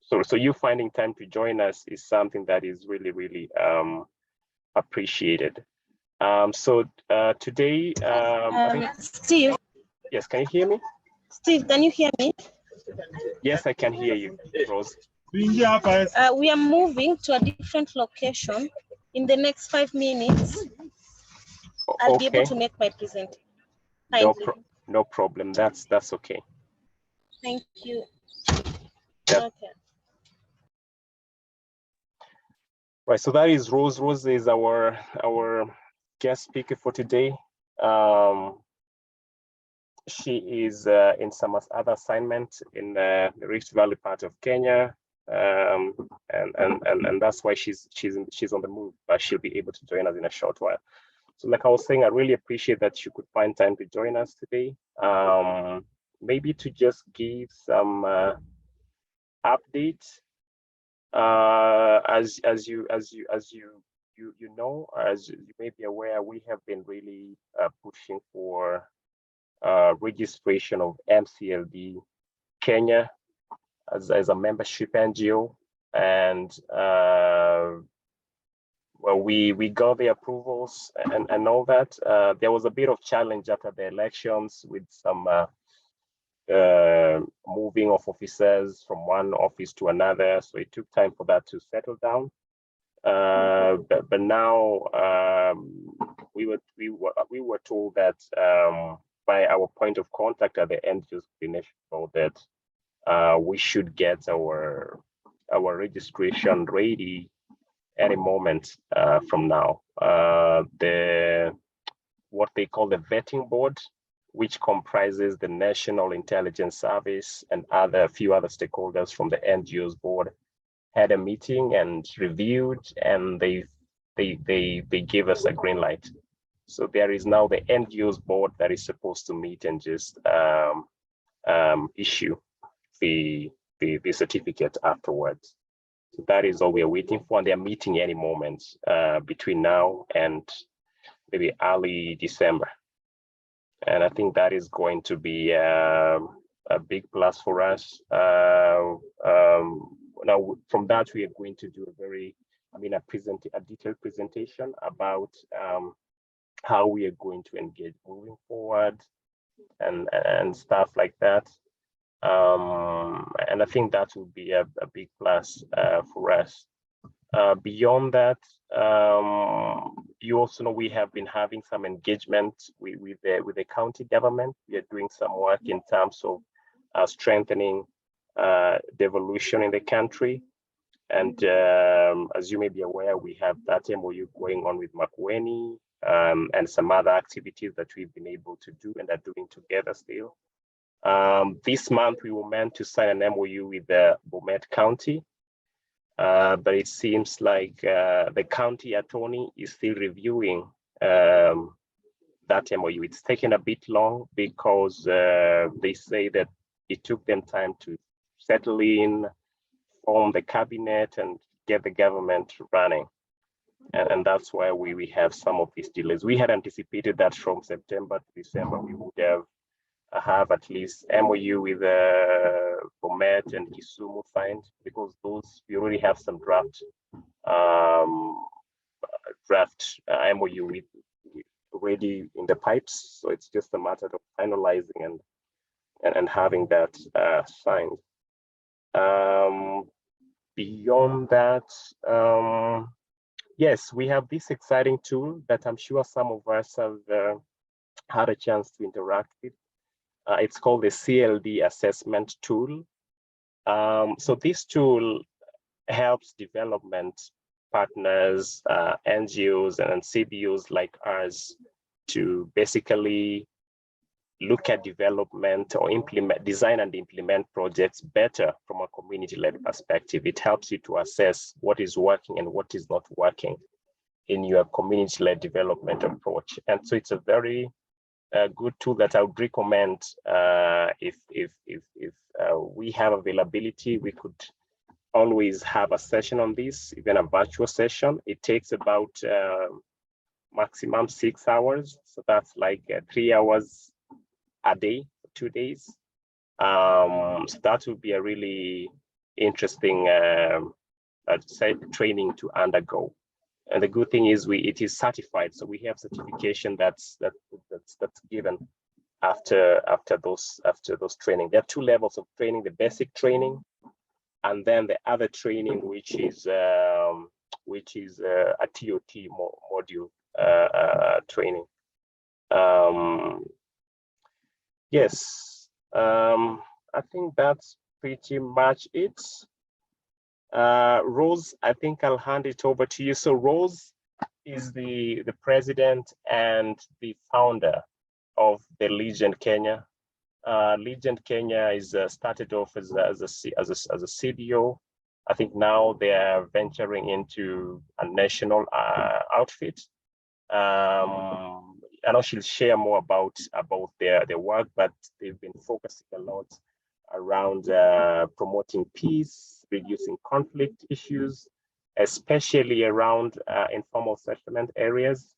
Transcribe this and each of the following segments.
So you finding time to join us is something that is really, really appreciated. So today, Steve. Yes, can you hear me? Steve, can you hear me? Yes, I can hear you, Rose. We are moving to a different location. In the next 5 minutes, I'll be able to make my presentation. No problem. That's okay. Thank you. Yep. Okay. Right. So that is Rose. Rose is our guest speaker for today. She is in some other assignment in the Rift Valley part of Kenya, and that's why she's on the move, but she'll be able to join us in a short while. So like I was saying, I really appreciate that you could find time to join us today. Maybe to just give some updates. As you know, as you may be aware, we have been really pushing for registration of MCLD Kenya as a membership NGO, and well, we got the approvals and all that. There was a bit of challenge after the elections with some moving of officers from one office to another, so it took time for that to settle down. But now we were told that by our point of contact at the NGOs coordination board that we should get our registration ready any moment from now. What they call the vetting board, which comprises the National Intelligence Service and a few other stakeholders from the NGOs board, had a meeting and reviewed, and they gave us a green light. So there is now the NGOs board that is supposed to meet and just issue the certificate afterwards. So that is all we are waiting for, and they are meeting any moment between now and maybe early December. And I think that is going to be a big plus for us. Now, from that, we are going to do a detailed presentation about how we are going to engage moving forward and stuff like that. And I think that will be a big plus for us. Beyond that, you also know we have been having some engagement with the county government. We are doing some work in terms of strengthening devolution in the country. And as you may be aware, we have that MOU going on with Makueni and some other activities that we've been able to do and are doing together still. This month, we were meant to sign an MOU with the Bomet County, but it seems like the county attorney is still reviewing that MOU. It's taken a bit long because they say that it took them time to settle in, form the cabinet, and get the government running. And that's why we have some of these delays. We had anticipated that from September to December, we would have at least MOU with Bomet and Kisumu signed, because those we already have some draft MOU with already in the pipes. So it's just a matter of finalizing and having that signed. Beyond that, yes, we have this exciting tool that I'm sure some of us have had a chance to interact with. It's called the CLD assessment tool. So this tool helps development partners, NGOs and CBOs like ours to basically look at development or design and implement projects better from a community-led perspective. It helps you to assess what is working and what is not working in your community-led development approach. And so it's a very good tool that I would recommend. If we have availability, we could always have a session on this, even a virtual session. It takes about maximum 6 hours. So that's like 3 hours a day, 2 days. So that would be a really interesting training to undergo. And the good thing is it is certified, so we have certification that's given after those training. There are 2 levels of training: the basic training, and then the other training, which is a TOT module training. Yes, I think that's pretty much it. Rose, I think I'll hand it over to you. So Rose is the president and the founder of the Legend Kenya. Legend Kenya is started off as a CBO. I think now they are venturing into a national outfit. I know she'll share more about their work, but they've been focusing a lot around promoting peace, reducing conflict issues, especially around informal settlement areas,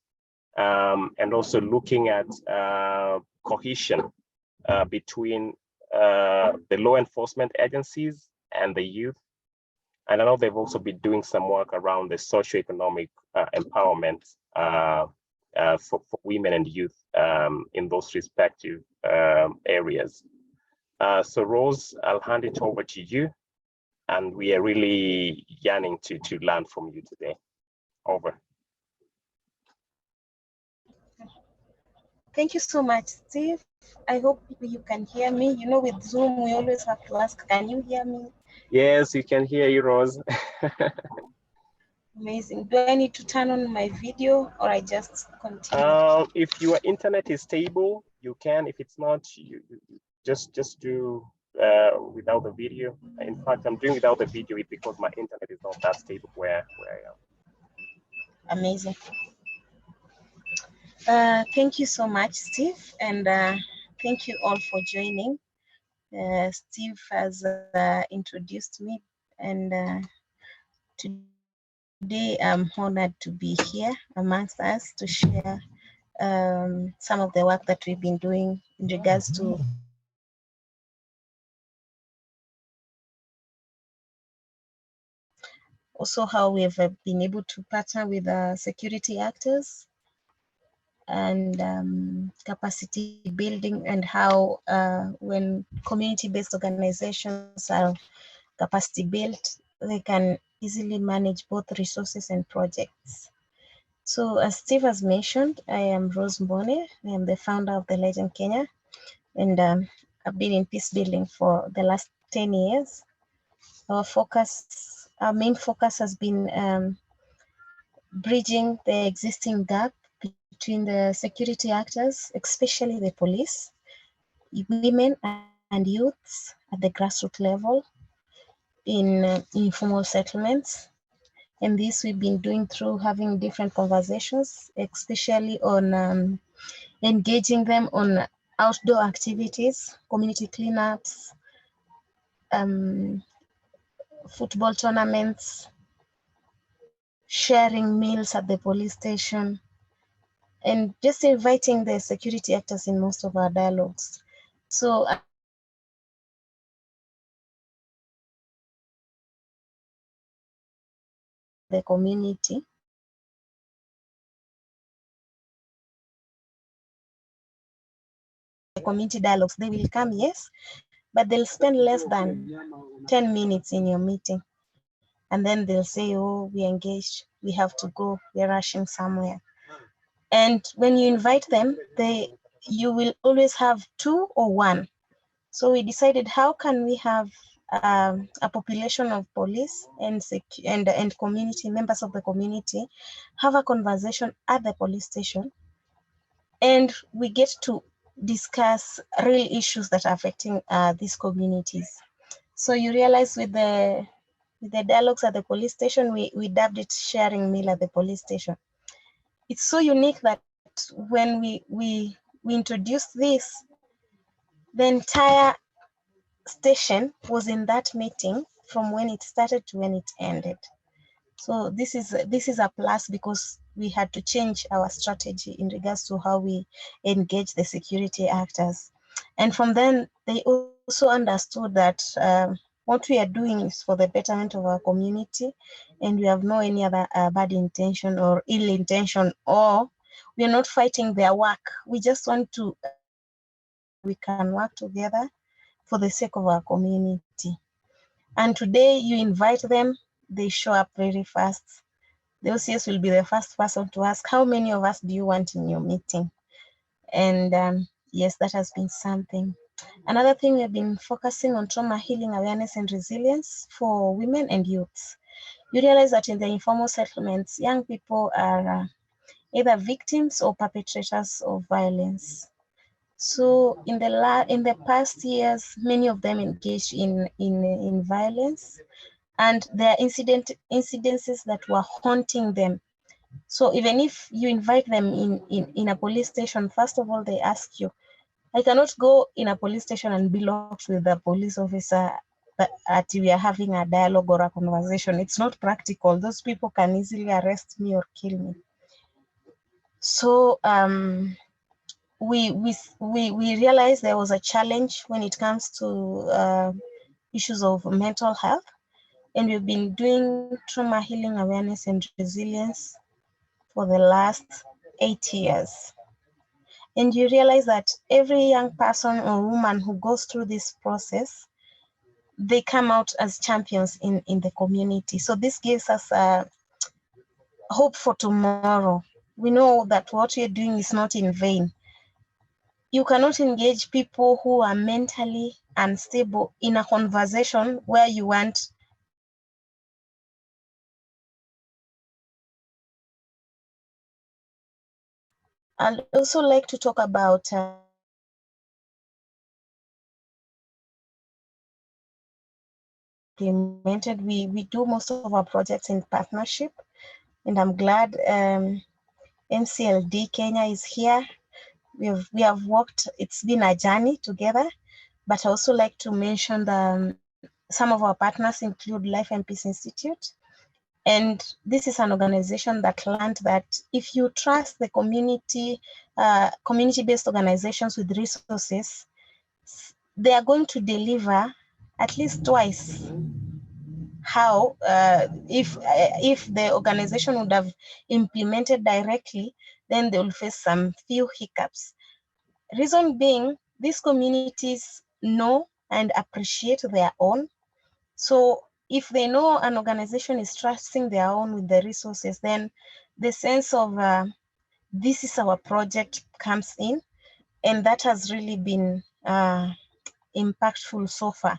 and also looking at cohesion between the law enforcement agencies and the youth. And I know they've also been doing some work around the socioeconomic empowerment for women and youth in those respective areas. So Rose, I'll hand it over to you, and we are really yearning to learn from you today. Over. Thank you so much, Steve. I hope you can hear me. You know, with Zoom, we always have to ask, can you hear me? Yes, we can hear you, Rose. Amazing. Do I need to turn on my video, or I just continue? If your internet is stable, you can. If it's not, you just do without the video. In fact, I'm doing without the video because my internet is not that stable where I am. Amazing. Thank you so much, Steve, and thank you all for joining. Steve has introduced me, and today I'm honored to be here amongst us to share some of the work that we've been doing in regards to also how we've been able to partner with security actors and capacity building, and how when community-based organizations are capacity built, they can easily manage both resources and projects. So as Steve has mentioned, I am Rose Mbone. I am the founder of the Legend Kenya, and I've been in peace building for the last 10 years. Our main focus has been bridging the existing gap between the security actors, especially the police, women and youths at the grassroots level in informal settlements. And this we've been doing through having different conversations, especially on engaging them on outdoor activities, community cleanups, football tournaments, sharing meals at the police station, and just inviting the security actors in most of our dialogues. So the community dialogues, they will come, yes, but they'll spend less than 10 minutes in your meeting. And then they'll say, oh, we engaged, we have to go, we're rushing somewhere. And when you invite them, you will always have 2 or 1. So we decided, how can we have a population of police and community members of the community have a conversation at the police station, and we get to discuss real issues that are affecting these communities. So you realize with the dialogues at the police station, we dubbed it sharing meal at the police station. It's so unique that when we introduced this, the entire station was in that meeting from when it started to when it ended. So this is a plus, because we had to change our strategy in regards to how we engage the security actors. And from then, they also understood that what we are doing is for the betterment of our community, and we have no any other bad intention or ill intention, or we are not fighting their work. We just want to we can work together for the sake of our community. And today you invite them, they show up very fast. The OCS will be the first person to ask, how many of us do you want in your meeting? And yes, that has been something. Another thing, we've been focusing on trauma healing, awareness, and resilience for women and youths. You realize that in the informal settlements, young people are either victims or perpetrators of violence. So in the past years, many of them engaged in violence, and there are incidences that were haunting them. So even if you invite them in a police station, first of all, they ask you, I cannot go in a police station and be locked with the police officer that we are having a dialogue or a conversation. It's not practical. Those people can easily arrest me or kill me. So we realized there was a challenge when it comes to issues of mental health, and we've been doing trauma healing, awareness, and resilience for the last 8 years. And you realize that every young person or woman who goes through this process, they come out as champions in the community. So this gives us hope for tomorrow. We know that what we're doing is not in vain. You cannot engage people who are mentally unstable in a conversation where you want I'd also like to talk about implemented. We do most of our projects in partnership, and I'm glad MCLD Kenya is here. We have worked, it's been a journey together, but I also like to mention some of our partners include Life and Peace Institute. And this is an organization that learned that if you trust the community-based organizations with resources, they are going to deliver at least twice how if the organization would have implemented directly, then they will face some few hiccups. Reason being, these communities know and appreciate their own. So if they know an organization is trusting their own with the resources, then the sense of this is our project comes in, and that has really been impactful so far.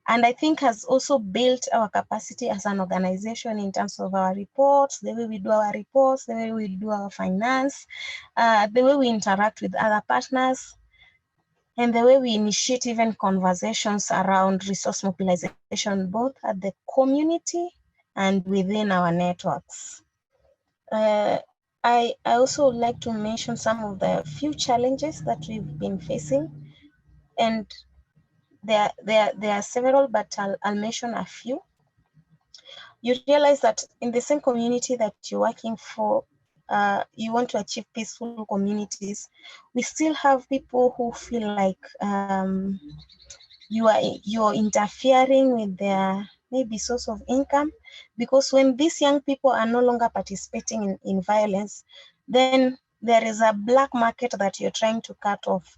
And I think has also built our capacity as an organization in terms of our reports, the way we do our reports, the way we do our finance, the way we interact with other partners, and the way we initiate even conversations around resource mobilization, both at the community and within our networks. I also would like to mention some of the few challenges that we've been facing, and there are several, but I'll mention a few. You realize that in the same community that you're working for, you want to achieve peaceful communities, we still have people who feel like you're interfering with their maybe source of income, because when these young people are no longer participating in violence, then there is a black market that you're trying to cut off.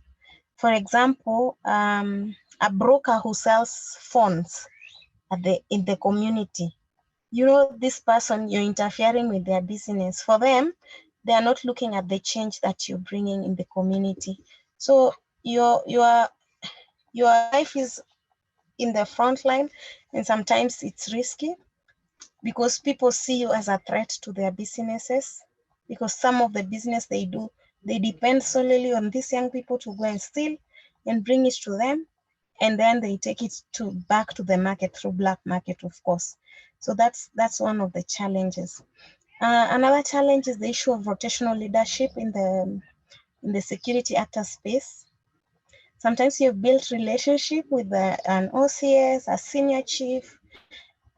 For example, a broker who sells phones in the community. You know, this person, you're interfering with their business. For them, they are not looking at the change that you're bringing in the community. So your life is in the front line, and sometimes it's risky because people see you as a threat to their businesses, because some of the business they do, they depend solely on these young people to go and steal and bring it to them, and then they take it back to the market through black market, of course. So that's one of the challenges. Another challenge is the issue of rotational leadership in the security actor space. Sometimes you've built relationship with an OCS, a senior chief,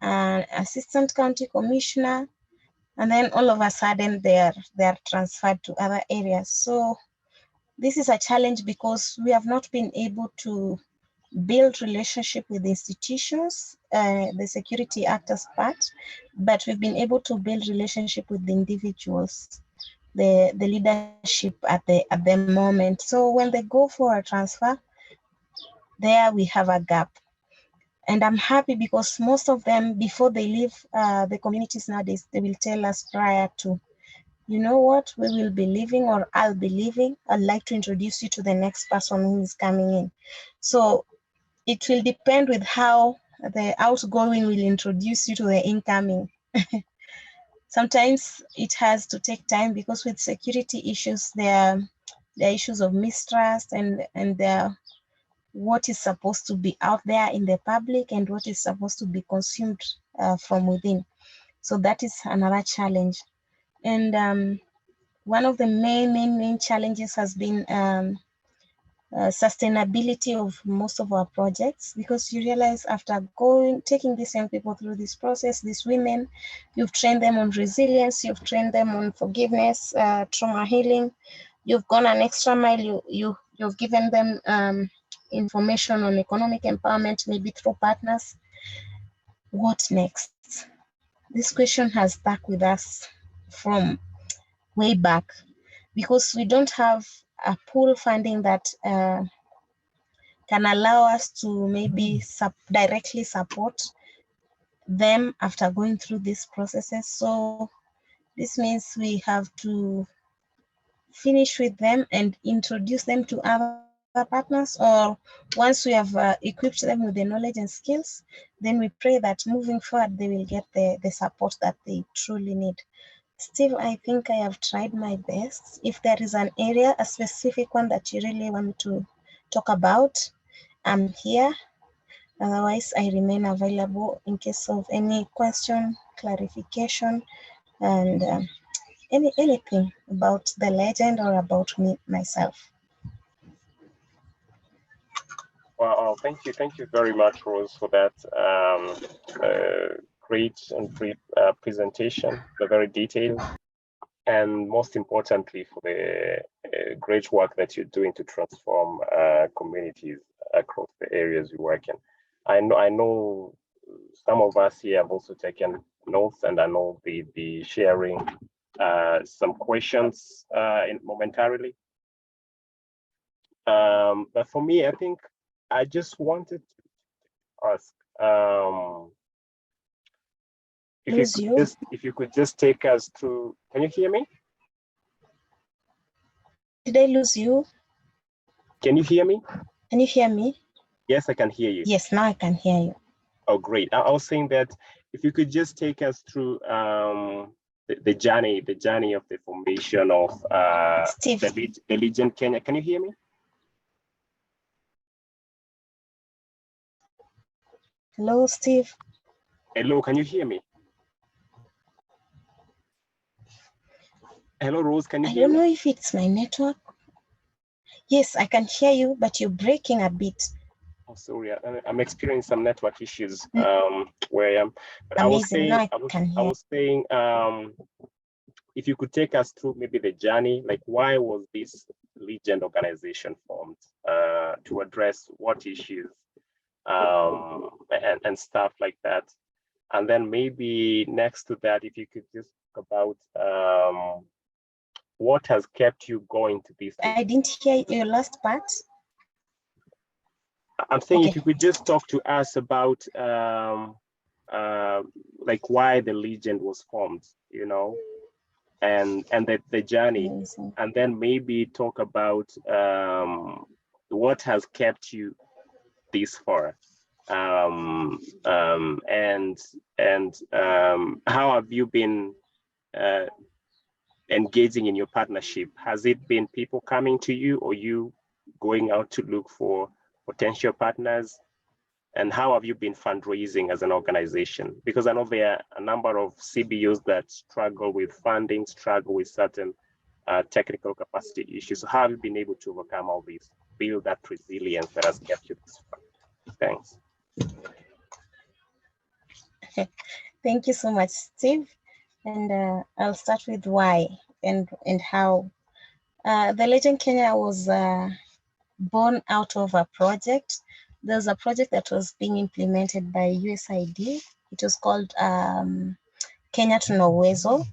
an assistant county commissioner, and then all of a sudden they are transferred to other areas. So this is a challenge because we have not been able to build relationship with institutions, the security actors part, but we've been able to build relationship with the individuals, the leadership at the moment. So when they go for a transfer, there we have a gap. And I'm happy because most of them, before they leave the communities nowadays, they will tell us prior to, you know what, we will be leaving, or I'll be leaving. I'd like to introduce you to the next person who is coming in. So it will depend with how the outgoing will introduce you to the incoming. Sometimes it has to take time because with security issues, there are issues of mistrust and what is supposed to be out there in the public and what is supposed to be consumed from within. So that is another challenge. And one of the main challenges has been sustainability of most of our projects, because you realize after taking these young people through this process, these women, you've trained them on resilience, you've trained them on forgiveness, trauma healing, you've gone an extra mile, you've given them information on economic empowerment, maybe through partners. What next? This question has stuck with us from way back, because we don't have a pool funding that can allow us to maybe directly support them after going through these processes. So this means we have to finish with them and introduce them to other partners, or once we have equipped them with the knowledge and skills, then we pray that moving forward they will get the support that they truly need. Steve, I think I have tried my best. If there is an area, a specific one that you really want me to talk about, I'm here. Otherwise, I remain available in case of any question, clarification, and anything about the legend or about me, myself. Well, thank you very much, Rose, for that great and brief presentation, very detailed, and most importantly, for the great work that you're doing to transform communities across the areas you work in. I know some of us here have also taken notes, and I know the sharing some questions momentarily. But for me, I think I just wanted to ask if you could just take us through. Can you hear me? Did I lose you? Can you hear me? Can you hear me? Yes, I can hear you. Yes, now I can hear you. Oh, great. I was saying that if you could just take us through the journey of the formation of the Legion Kenya. Can you hear me? Hello, Steve. Hello, can you hear me? Hello, Rose, can you hear me? I don't know if it's my network. Yes, I can hear you, but you're breaking a bit. Oh, sorry, I'm experiencing some network issues where I am. But Amazing. I was saying, if you could take us through maybe the journey, like why was this Legend organization formed to address what issues and stuff like that. And then maybe next to that, if you could just talk about what has kept you going to this. I didn't hear your last part. I'm saying if you could just talk to us about like why the Legend was formed, you know, and the journey. Amazing. And then maybe talk about what has kept you this far. And how have you been engaging in your partnership? Has it been people coming to you, or you going out to look for potential partners? And how have you been fundraising as an organization? Because I know there are a number of CBOs that struggle with funding, struggle with certain technical capacity issues. So how have you been able to overcome all these, build that resilience that has kept you this far? Thanks. Thank you so much, Steve. And I'll start with why and how. The Legend Kenya was born out of a project there's a project that was being implemented by USAID. It was called Kenya Tuna Uwezo.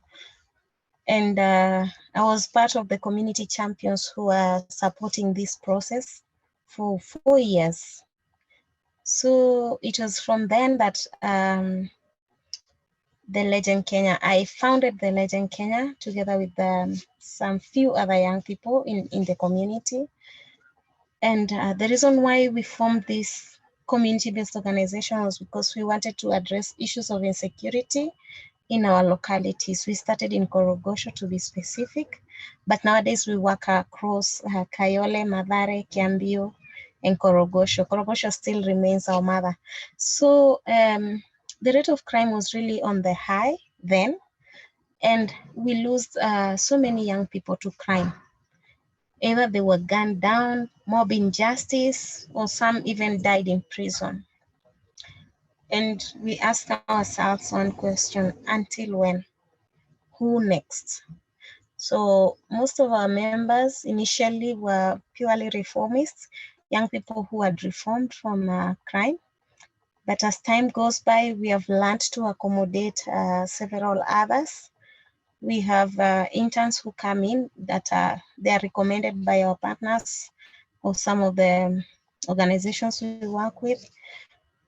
And I was part of the community champions who are supporting this process for 4 years. So it was from then that the Legend Kenya, I founded the Legend Kenya together with some few other young people in the community. And the reason why we formed this community-based organization was because we wanted to address issues of insecurity in our localities. We started in Korogosho, to be specific, but nowadays we work across Kayole, Mathare, Kiambio, and Korogosho. Korogosho still remains our mother. So the rate of crime was really on the high then, and we lost so many young people to crime. Either they were gunned down, mob injustice, or some even died in prison. And we ask ourselves one question: until when? Who next? So most of our members initially were purely reformists, young people who had reformed from crime. But as time goes by, we have learned to accommodate several others. We have interns who come in that they are recommended by our partners or some of the organizations we work with.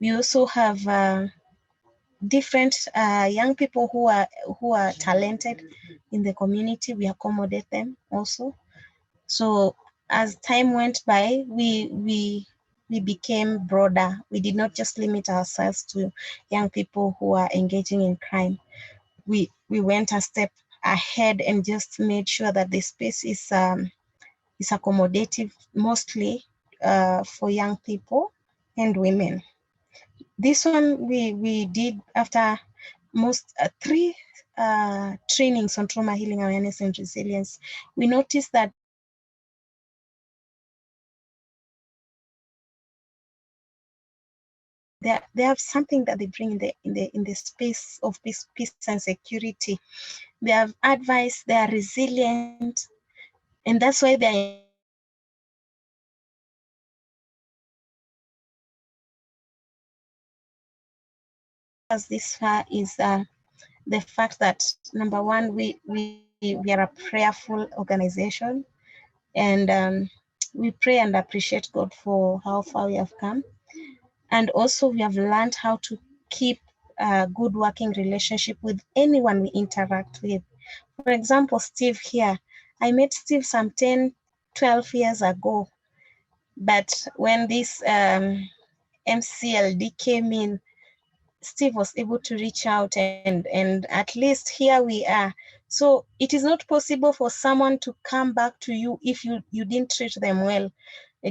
We also have different young people who are talented in the community. We accommodate them also. So as time went by, we became broader. We did not just limit ourselves to young people who are engaging in crime. We went a step ahead and just made sure that the space is accommodative, mostly for young people and women. This one we did after most 3 trainings on trauma healing, awareness, and resilience. We noticed that they have something that they bring in the space of peace and security. They have advice, they are resilient, and that's why they are as this far is the fact that, number one, we are a prayerful organization, and we pray and appreciate God for how far we have come. And also we have learned how to keep a good working relationship with anyone we interact with. For example, Steve here, I met Steve some 10, 12 years ago, but when this MCLD came in, Steve was able to reach out and at least here we are. So it is not possible for someone to come back to you if you didn't treat them well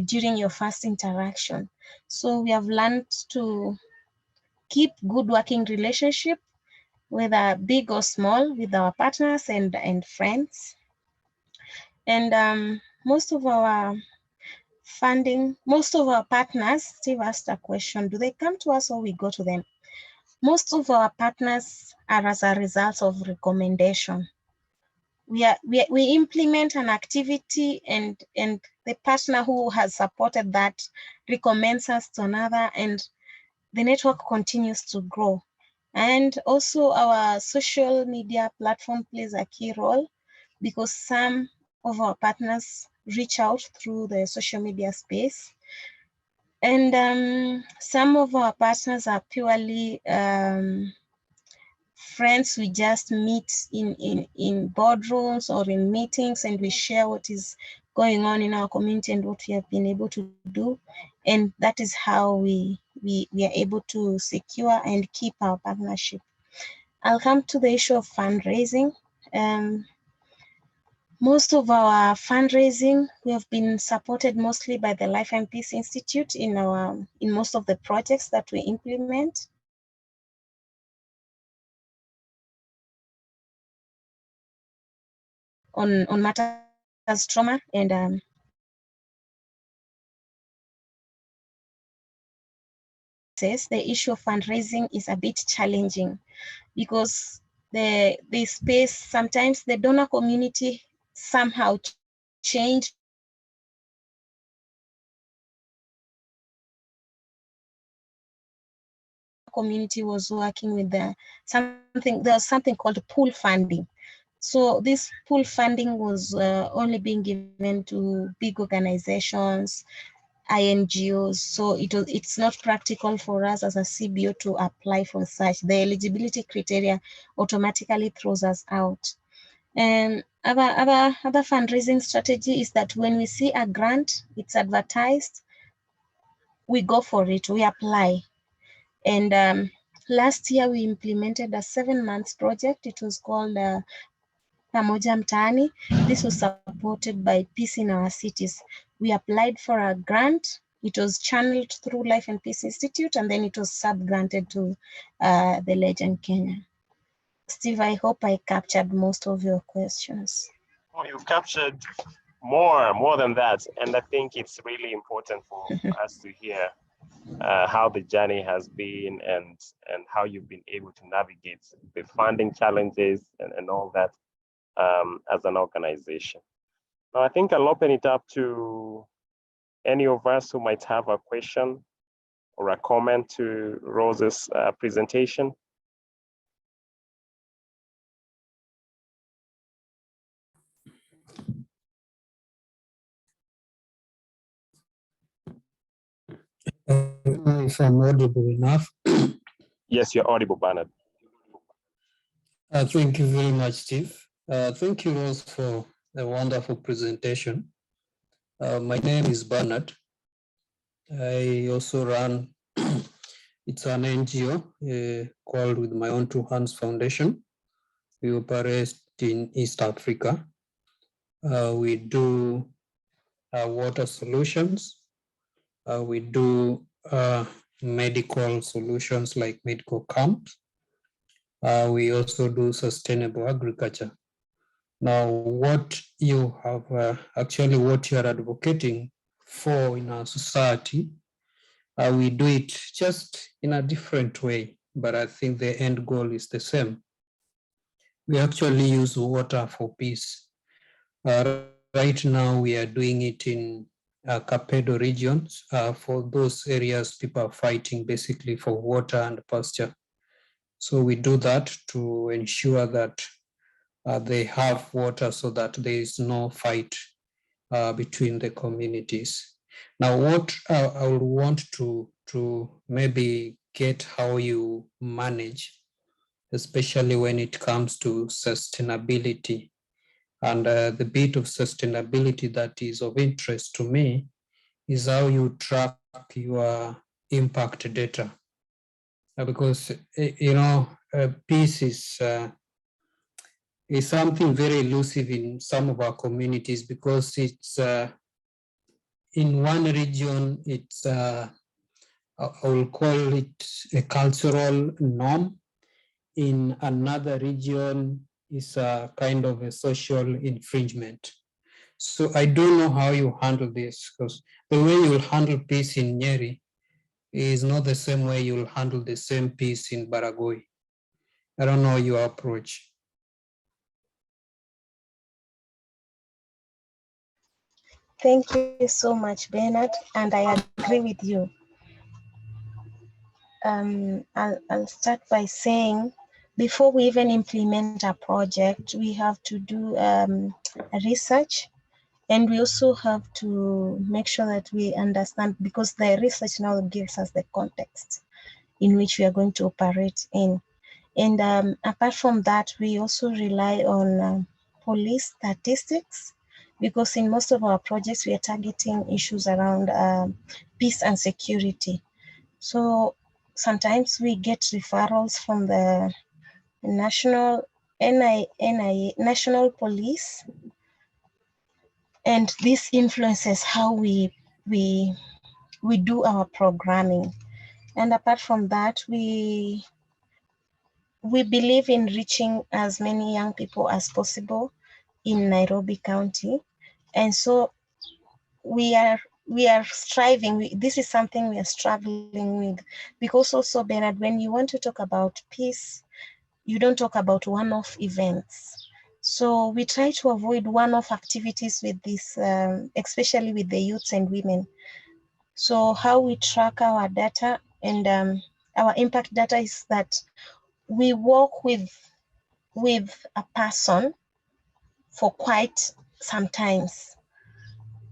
during your first interaction. So we have learned to keep good working relationship, whether big or small, with our partners and friends. And most of our funding, most of our partners, Steve asked a question, do they come to us or we go to them? Most of our partners are as a result of recommendation. We implement an activity and the partner who has supported that recommends us to another, and the network continues to grow. And also our social media platform plays a key role because some of our partners reach out through the social media space. And some of our partners are purely friends. We just meet in boardrooms or in meetings, and we share what is going on in our community and what we have been able to do. And that is how we are able to secure and keep our partnership. I'll come to the issue of fundraising. Most of our fundraising, we have been supported mostly by the Life and Peace Institute in most of the projects that we implement. On matters trauma and the issue of fundraising is a bit challenging because the space, sometimes the donor community somehow change community was working with there's something called pool funding. So this pool funding was only being given to big organizations, INGOs. So it's not practical for us as a CBO to apply for such. The eligibility criteria automatically throws us out. And other fundraising strategy is that when we see a grant, it's advertised, we go for it, we apply. And last year we implemented a 7-month project. It was called Pamoja Mtaani. This was supported by Peace in Our Cities. We applied for a grant. It was channeled through Life and Peace Institute, and then it was sub-granted to the Legend Kenya. Steve, I hope I captured most of your questions. Oh, you captured more than that. And I think it's really important for us to hear how the journey has been and how you've been able to navigate the funding challenges and all that as an organization. Now, I think I'll open it up to any of us who might have a question or a comment to Rose's presentation. If I'm audible enough. Yes, you're audible, Bernard. Thank you very much, Steve. Thank you, Rose, for a wonderful presentation. My name is Bernard. I also run, it's an NGO called With My Own Two Hands Foundation. We operate in East Africa. We do water solutions. We do medical solutions like medical camps. We also do sustainable agriculture. Now, what you have actually what you are advocating for in our society, we do it just in a different way, but I think the end goal is the same. We actually use water for peace. Right now, we are doing it in Kapedo regions. For those areas, people are fighting basically for water and pasture. So we do that to ensure that they have water so that there is no fight between the communities. Now, what I would want to maybe get how you manage, especially when it comes to sustainability. And the bit of sustainability that is of interest to me is how you track your impact data. Because, peace is something very elusive in some of our communities because it's in one region, it's I will call it a cultural norm. In another region, is a kind of a social infringement. So I don't know how you handle this, because the way you will handle peace in Nyeri is not the same way you will handle the same peace in Baragoi. I don't know your approach. Thank you so much, Bernard, and I agree with you. I'll start by saying, before we even implement a project, we have to do a research, and we also have to make sure that we understand, because the research now gives us the context in which we are going to operate in. And apart from that, we also rely on police statistics, because in most of our projects, we are targeting issues around peace and security. So sometimes we get referrals from the national national police, and this influences how we do our programming. And apart from that, we believe in reaching as many young people as possible in Nairobi County. And so we are striving, this is something we are struggling with, because also, Bernard, when you want to talk about peace, you don't talk about one-off events. So we try to avoid one-off activities with this, especially with the youths and women. So how we track our data, and our impact data is that we work with a person for quite some times.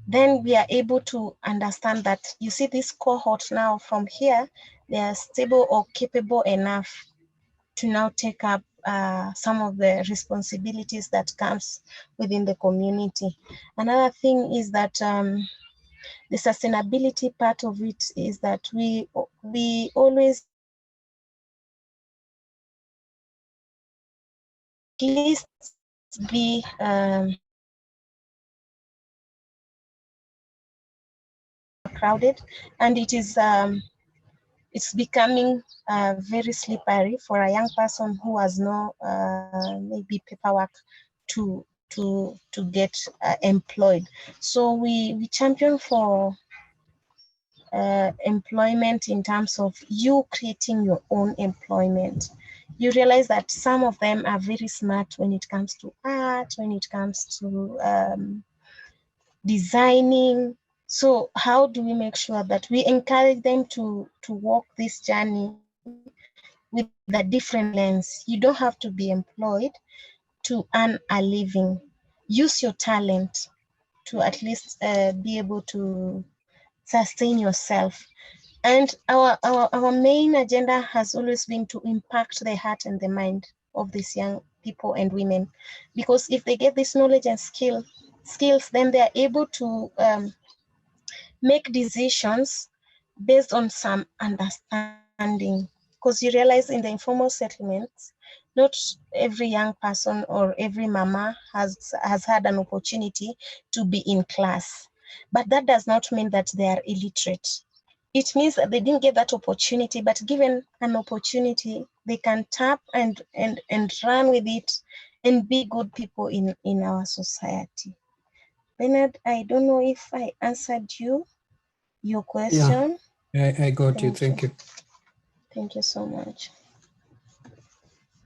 Then we are able to understand that, you see this cohort now from here, they are stable or capable enough to now take up some of the responsibilities that comes within the community. Another thing is that the sustainability part of it is that we always at least be crowded, and it is it's becoming very slippery for a young person who has no maybe paperwork to get employed. So we champion for employment in terms of you creating your own employment. You realize that some of them are very smart when it comes to art, when it comes to designing. So how do we make sure that we encourage them to walk this journey with a different lens? You don't have to be employed to earn a living. Use your talent to at least be able to sustain yourself. And our main agenda has always been to impact the heart and the mind of these young people and women, because if they get this knowledge and skills, then they are able to make decisions based on some understanding. Because you realize in the informal settlements, not every young person or every mama has had an opportunity to be in class. But that does not mean that they are illiterate. It means that they didn't get that opportunity, but given an opportunity, they can tap and run with it and be good people in our society. Bernard, I don't know if I answered your question. Yeah, I got you. Thank you. Thank you so much.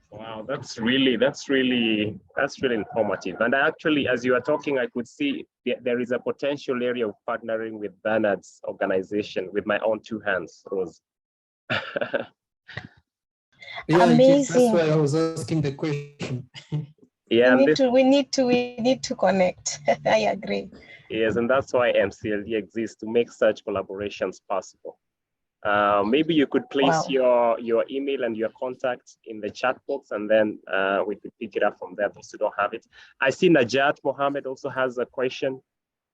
Wow, that's really informative. And actually, as you are talking, I could see there is a potential area of partnering with Bernard's organization with my own two hands, Rose. Yeah, amazing. That's why I was asking the question. Yeah, we need to connect. I agree. Yes, and that's why MCLD exists, to make such collaborations possible. Maybe you could place your email and your contact in the chat box, and then we could pick it up from there, those who don't have it. I see Najat Mohammed also has a question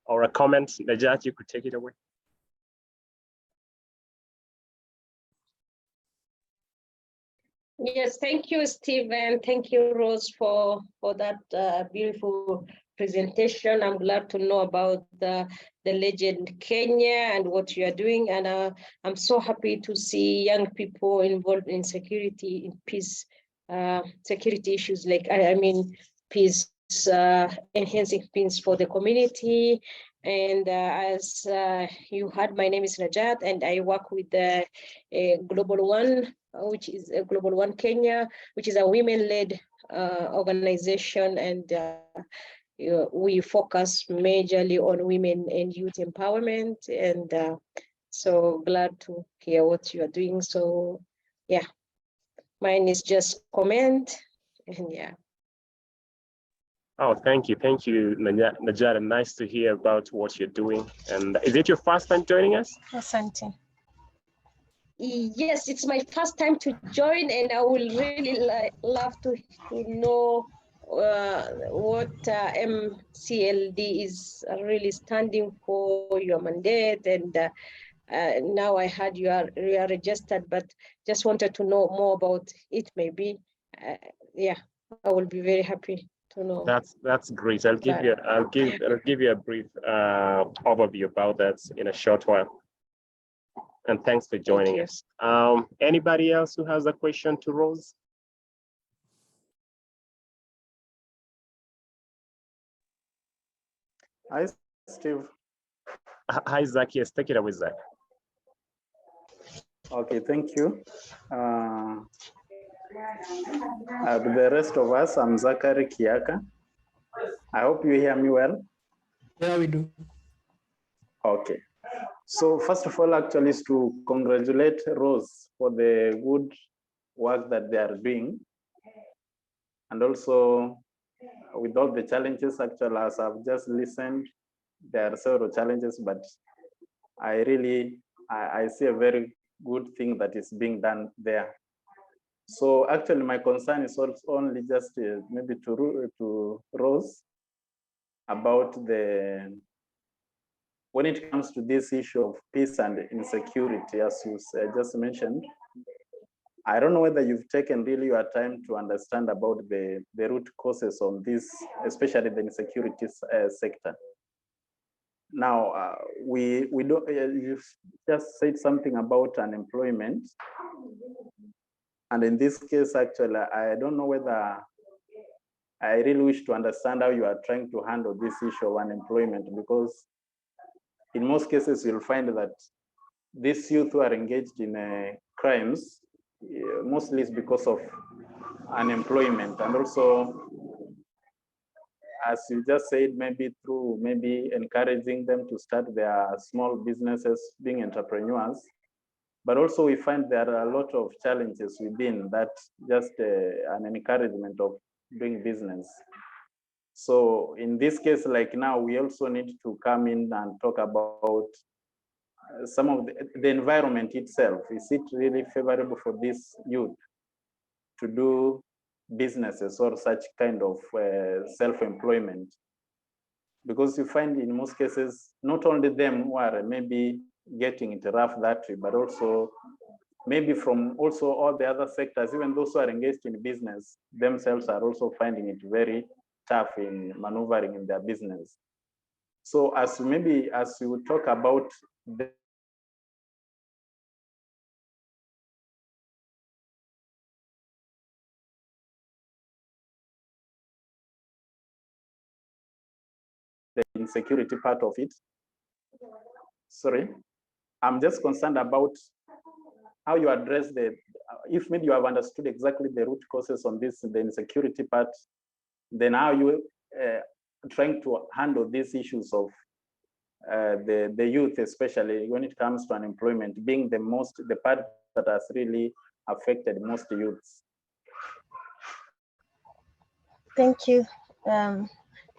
or a comment. Najat, you could take it away. Yes, thank you, Steve, and thank you, Rose, for that beautiful presentation. I'm glad to know about the legend Kenya and what you are doing, and I'm so happy to see young people involved in security, in peace, security issues, like I mean peace, enhancing peace for the community. And as you heard, my name is Najat, and I work with the Global One, which is Global One Kenya, which is a women-led organization, and we focus majorly on women and youth empowerment. And so glad to hear what you are doing. So yeah, mine is just comment, and yeah. Oh, thank you, Najat. Nice to hear about what you're doing. And is it your first time joining us? Asante. Yes, it's my first time to join, and I will really love to know what MCLD is really standing for, your mandate. And now I heard you are registered, but just wanted to know more about it. Maybe, yeah, I will be very happy to know. That's great. I'll give you a brief overview about that in a short while. And thanks for joining us. Anybody else who has a question to Rose? Hi, Steve. Hi, Zach. Yes, take it away, Zach. Okay, thank you. To the rest of us, I'm Zachary Kiaka. I hope you hear me well. Yeah, we do. Okay. So first of all, actually, is to congratulate Rose for the good work that they are doing. And also, with all the challenges, actually, as I've just listened, there are several challenges, but I see a very good thing that is being done there. So actually, my concern is also only just maybe to Rose about when it comes to this issue of peace and insecurity, as you just mentioned. I don't know whether you've taken really your time to understand about the root causes of this, especially the insecurity sector. Now, we don't. You just said something about unemployment, and in this case, actually, I don't know whether I really wish to understand how you are trying to handle this issue of unemployment, because in most cases, you'll find that these youth who are engaged in crimes, mostly is because of unemployment, and also, as you just said, maybe through encouraging them to start their small businesses, being entrepreneurs. But also we find there are a lot of challenges within that, just an encouragement of doing business. So in this case, like now, we also need to come in and talk about some of the environment itself. Is it really favorable for this youth to do businesses or such kind of self-employment? Because you find in most cases, not only them who are maybe getting it rough that way, but also maybe from also all the other sectors, even those who are engaged in business themselves are also finding it very tough in maneuvering in their business. So as you talk about the insecurity part of it, sorry, I'm just concerned about how you address if maybe you have understood exactly the root causes on this, the insecurity part, then how you trying to handle these issues of the youth, especially when it comes to unemployment, being the part that has really affected most youths. Thank you,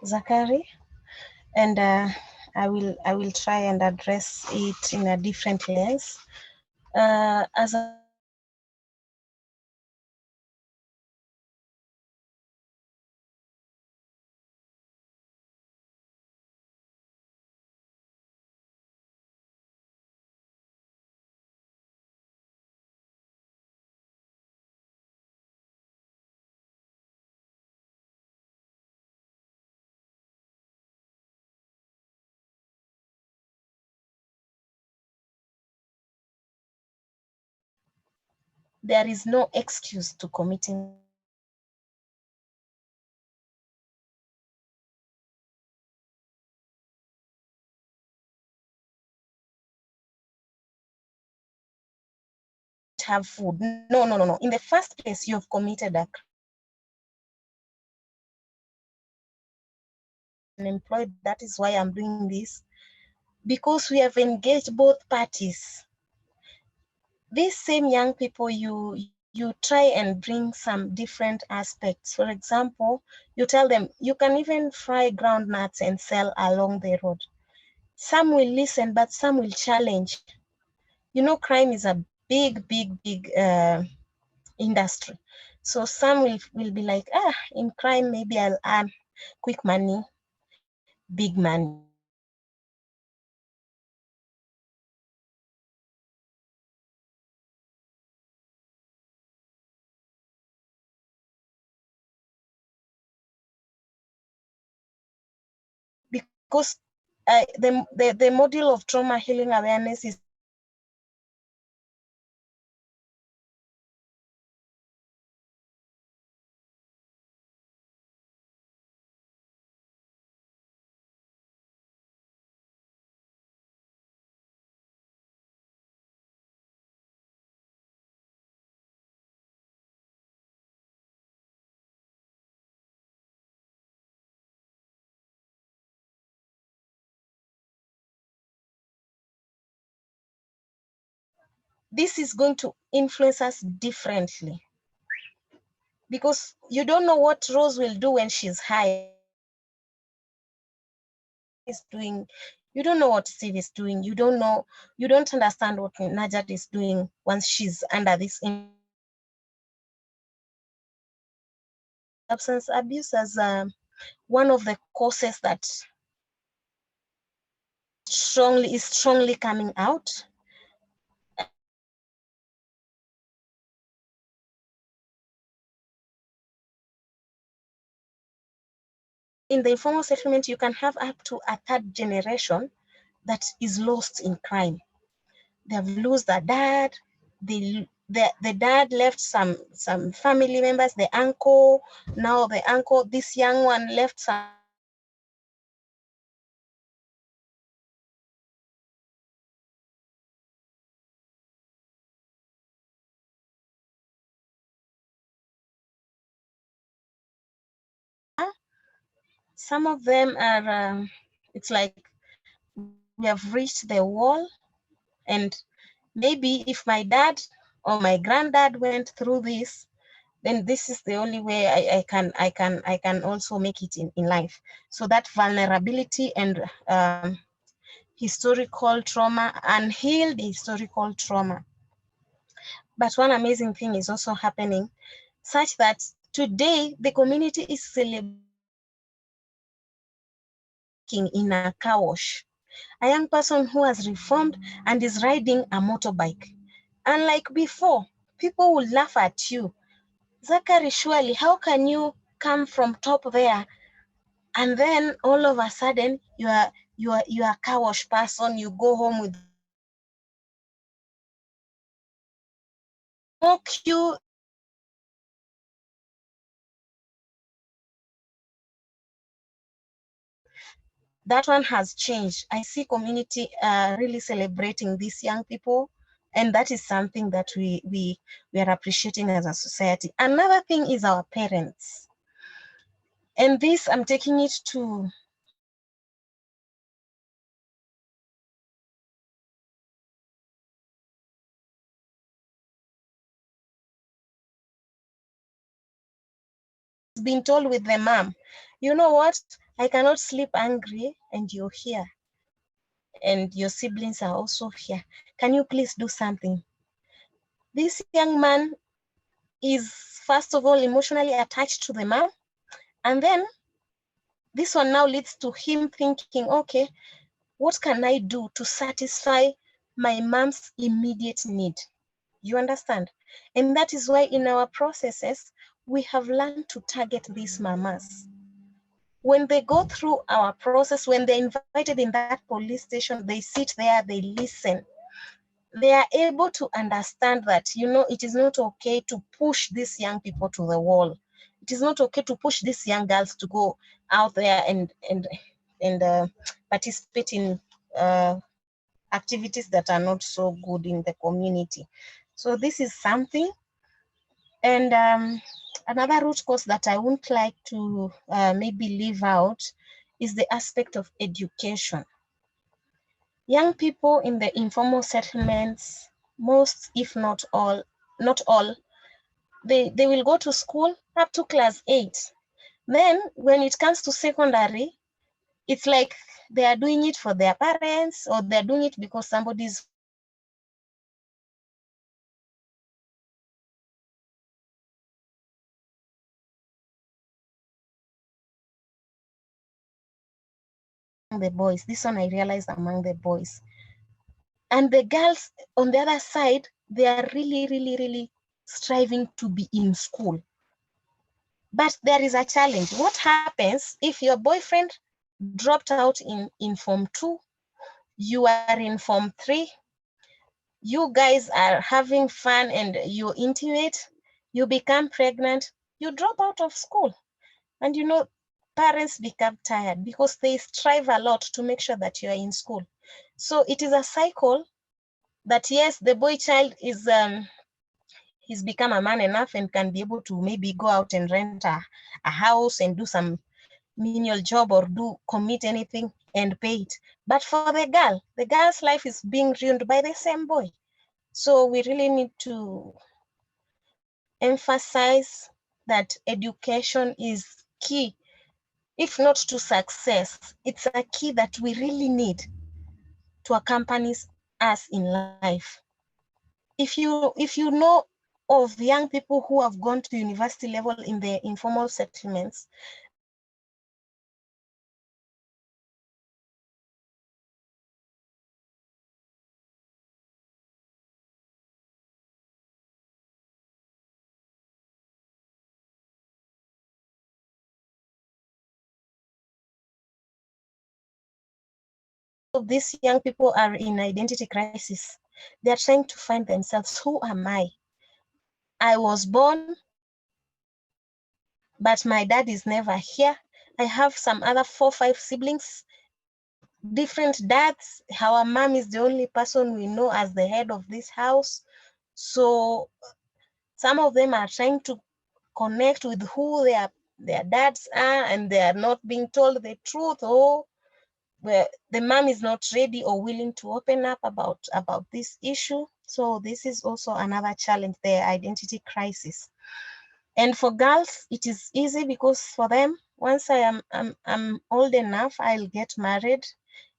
Zachary. And I will try and address it in a different lens. As a there is no excuse to committing have food. No. In the first place, you have committed a unemployed. That is why I'm doing this, because we have engaged both parties. These same young people, you try and bring some different aspects. For example, you tell them you can even fry ground nuts and sell along the road. Some will listen, but some will challenge. You know, crime is a big industry. So some will be like, in crime, maybe I'll earn quick money, big money. Because the model of trauma healing awareness is this is going to influence us differently, because you don't know what Rose will do when she's high. Is doing, you don't know what Steve is doing. You don't know, you don't understand what Najat is doing once she's under this substance abuse as one of the causes that is strongly coming out. In the informal settlement, you can have up to a third generation that is lost in crime. They have lost their dad. The dad left some family members, the uncle. Now the uncle, this young one left some. Some of them are, it's like we have reached the wall, and maybe if my dad or my granddad went through this, then this is the only way I can also make it in life. So that vulnerability and historical trauma, unhealed historical trauma. But one amazing thing is also happening, such that today the community is celebrating in a car wash, a young person who has reformed and is riding a motorbike. Unlike before, people would laugh at you. Zachary, surely, how can you come from top there and then all of a sudden you are a car wash person, you go home with no queue. That one has changed. I see community really celebrating these young people, and that is something that we are appreciating as a society. Another thing is our parents, and this I'm taking it to been told with the mom, you know what, I cannot sleep angry and you're here and your siblings are also here. Can you please do something? This young man is first of all emotionally attached to the mom, and then this one now leads to him thinking, okay, what can I do to satisfy my mom's immediate need? You understand? And that is why in our processes, we have learned to target these mamas. When they go through our process, when they're invited in that police station, they sit there, they listen. They are able to understand that, you know, it is not okay to push these young people to the wall. It is not okay to push these young girls to go out there and participate in activities that are not so good in the community. So this is something. And another root cause that I wouldn't like to maybe leave out is the aspect of education. Young people in the informal settlements, most, if not all, they will go to school up to class 8. Then when it comes to secondary, it's like they are doing it for their parents, or they're doing it because somebody's the boys. This one I realized among the boys. And the girls on the other side, they are really striving to be in school. But there is a challenge. What happens if your boyfriend dropped out in Form 2, you are in Form 3, you guys are having fun and you're intimate, you become pregnant, you drop out of school. And you know, parents become tired because they strive a lot to make sure that you are in school. So it is a cycle that, yes, the boy child is he's become a man enough and can be able to maybe go out and rent a house and do some menial job or commit anything and pay it. But for the girl's life is being ruined by the same boy. So we really need to emphasize that education is key, if not to success, it's a key that we really need to accompany us in life. If you know of young people who have gone to university level in the informal settlements, these young people are in identity crisis. They are trying to find themselves. Who am I? I was born, but my dad is never here. I have some other 4 or 5 siblings, different dads. Our mom is the only person we know as the head of this house. So some of them are trying to connect with who their dads are, and they are not being told the truth, or where the mom is not ready or willing to open up about this issue. So this is also another challenge, their identity crisis. And for girls, it is easy because for them, once I'm old enough, I'll get married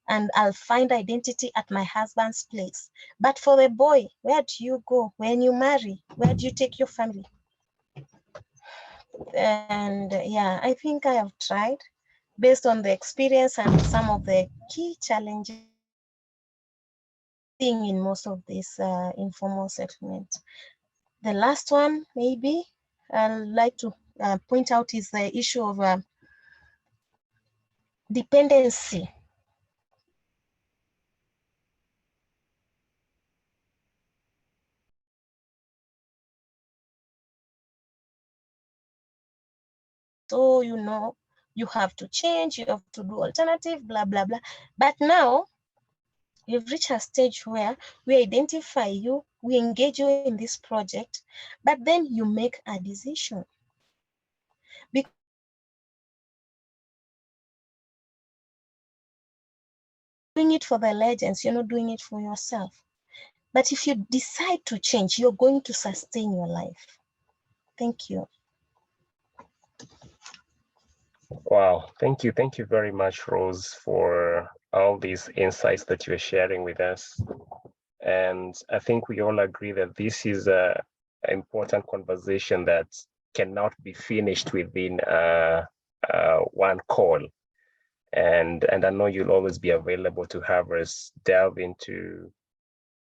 and I'll find identity at my husband's place. But for the boy, where do you go when you marry? Where do you take your family? And yeah, I think I have tried based on the experience and some of the key challenges in most of these informal settlements. The last one, maybe I'd like to point out, is the issue of dependency. So, you know, you have to change, you have to do alternative, blah, blah, blah. But now you've reached a stage where we identify you, we engage you in this project, but then you make a decision. Because doing it for the legends, you're not doing it for yourself. But if you decide to change, you're going to sustain your life. Thank you. Wow, thank you very much, Rose, for all these insights that you're sharing with us. And I think we all agree that this is an important conversation that cannot be finished within one call. And I know you'll always be available to have us delve into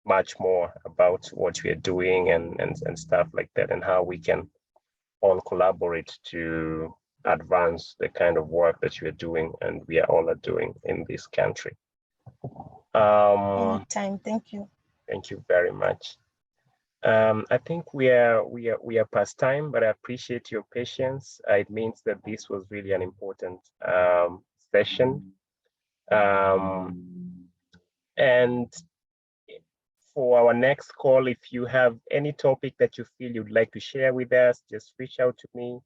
much more about what we're doing and stuff like that, and how we can all collaborate to advance the kind of work that you're doing and we are all doing in this country. Anytime, thank you. Thank you very much. I think we are past time, but I appreciate your patience. It means that this was really an important session. And for our next call, if you have any topic that you feel you'd like to share with us, just reach out to me.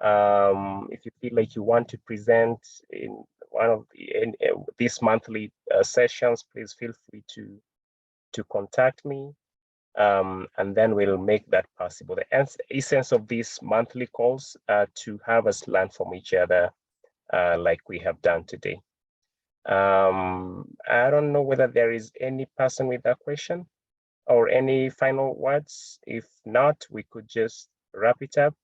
If you feel like you want to present in one of these monthly sessions, please feel free to contact me, and then we'll make that possible. The essence of these monthly calls to have us learn from each other, like we have done today. I don't know whether there is any person with that question or any final words. If not, we could just wrap it up.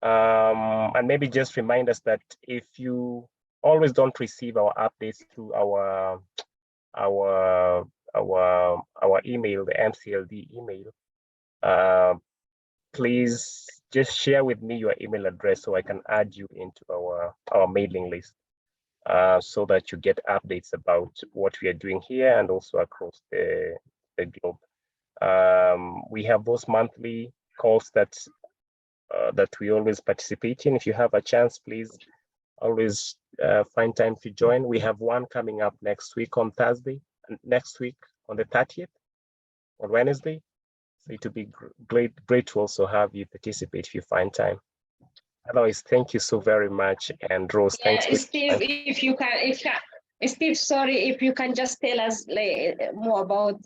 And maybe just remind us that if you always don't receive our updates through our email, the MCLD email, please just share with me your email address so I can add you into our mailing list, so that you get updates about what we are doing here and also across the globe. We have those monthly calls that we always participate in. If you have a chance, please always find time to join. We have one coming up next week on Thursday, and next week on the 30th, on Wednesday. So it would be great to also have you participate if you find time. Otherwise, thank you so very much. And Rose, thanks. Steve, Steve, sorry, if you can just tell us more about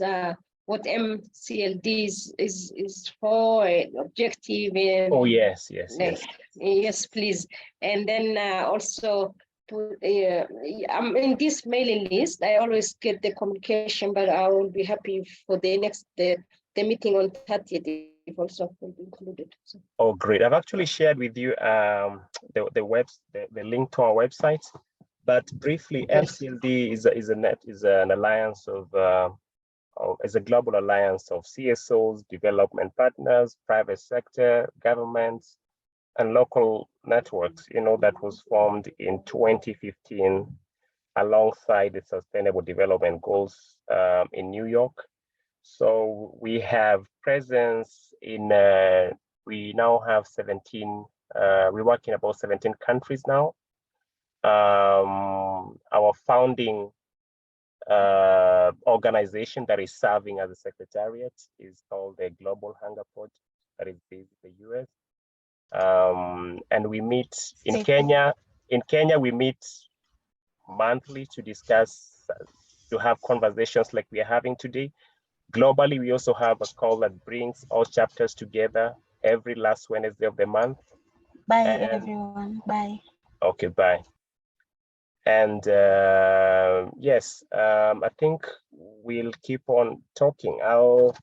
what MCLD is for, objective. And, Oh, yes. Yes, please. And then also, I'm in this mailing list. I always get the communication, but I will be happy for the next the meeting on 30th if also will be included. So. Oh, great. I've actually shared with you the link to our website. But briefly, MCLD is an alliance is a global alliance of CSOs, development partners, private sector, governments, and local networks. That was formed in 2015 alongside the Sustainable Development Goals in New York. So we have presence in. We now have 17. We work in about 17 countries now. Our founding organization that is serving as a secretariat is called the Global Hunger Project, that is based in the US. And we meet in Kenya. In Kenya, we meet monthly to discuss, to have conversations like we are having today. Globally, we also have a call that brings all chapters together every last Wednesday of the month. Bye, everyone. Bye. Okay, bye. And yes, I think we'll keep on talking. I'll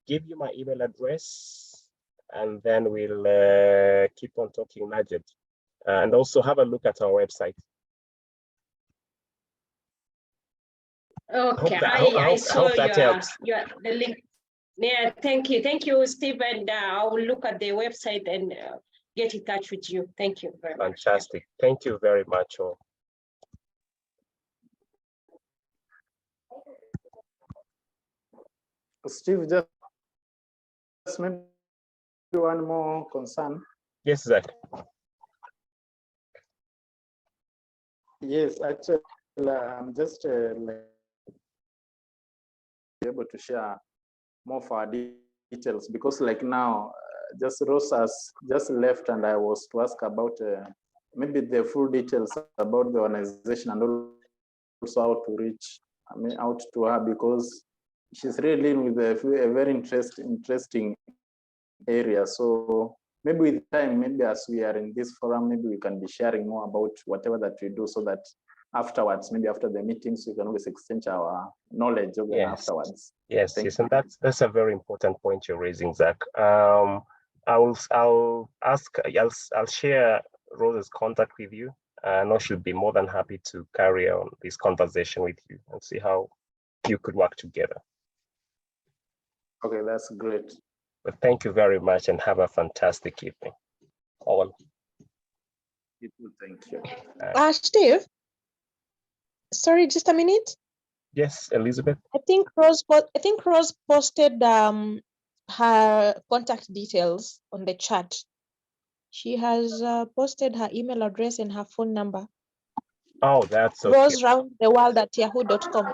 give you my email address, and then we'll keep on talking, Najed. And also have a look at our website. Okay, I saw the link. Yeah, thank you, Steve, and I will look at the website and get in touch with you. Thank you very much. Fantastic. Thank you very much, all. Steve, just maybe one more concern. Yes, Zach. Yes, actually, I'm just like able to share more of our details, because like now, just Rose has just left, and I was to ask about maybe the full details about the organization, and also how to reach out to her, because she's really dealing with a very interesting area. So maybe with time, maybe as we are in this forum, maybe we can be sharing more about whatever that we do, so that afterwards, maybe after the meetings, we can always exchange our knowledge afterwards. Yes, and that's a very important point you're raising, Zach. I'll share Rose's contact with you. I know she'll be more than happy to carry on this conversation with you and see how you could work together. Okay, that's great. But thank you very much, and have a fantastic evening. All. Thank you. Steve, sorry, just a minute. Yes, Elizabeth. I think Rose posted her contact details on the chat. She has posted her email address and her phone number. Oh, that's okay. roseroundtheworld@yahoo.com.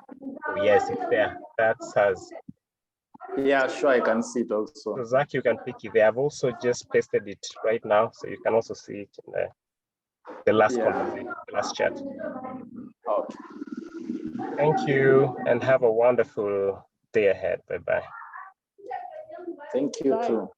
Oh, yes, it's there. That's hers. Yeah, sure, I can see it also. So Zach, you can pick it there. I've also just pasted it right now, so you can also see it in the last conversation, the last chat. Okay. Thank you, and have a wonderful day ahead. Bye-bye. Thank you too.